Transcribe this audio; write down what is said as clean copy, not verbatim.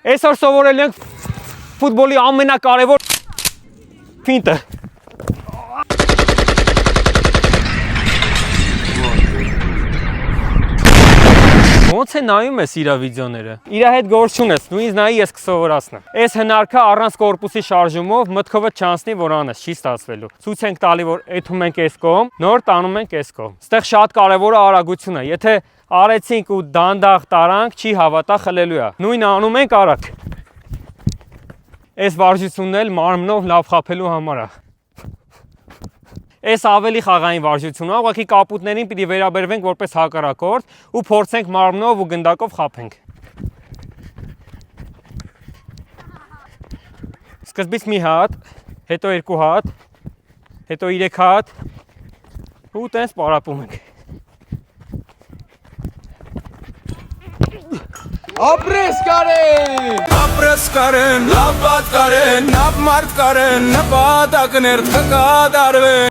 Այսօր սովորել ենք ֆուտբոլի ամենակարևոր ֆինտը։ Ոնց է նայում ես իրա վիդեոները։ Իրա հետ գործ չունես, նույնիսկ նայի ես կսովորացնեմ։ Այս հնարքը առանց կորպուսի շարժումով մտքովը չանցնի, որ անես, չի ստացվելու։ Ցույց ենք տալի, որ էթում ենք այս կողմ, նոր տանում ենք այս կողմ։ Այստեղ շատ կարևոր է արագությունը։ Եթե արեցինք ու դանդաղ տարանք, չի հավատա, խլելու է։ Նույնը անում ենք արագ։ Այս վարժությունն էլ մարմնով լավ խաբելու համար է։ Այս ավելի խաղային վարժություն է, ուղղակի կապուտներին պիտի վերաբերվենք որպես հակառակորդ ու փորձենք մարմնով ու գնդակով խաբենք։ Սկզբից մի հատ, հետո երկու հատ, հետո 3 հատ ու տենց պարապում ենք։ Ապրես կարեն, լապատ կարեն, նապ մարդ կարեն, նպատակներ թկադարվեն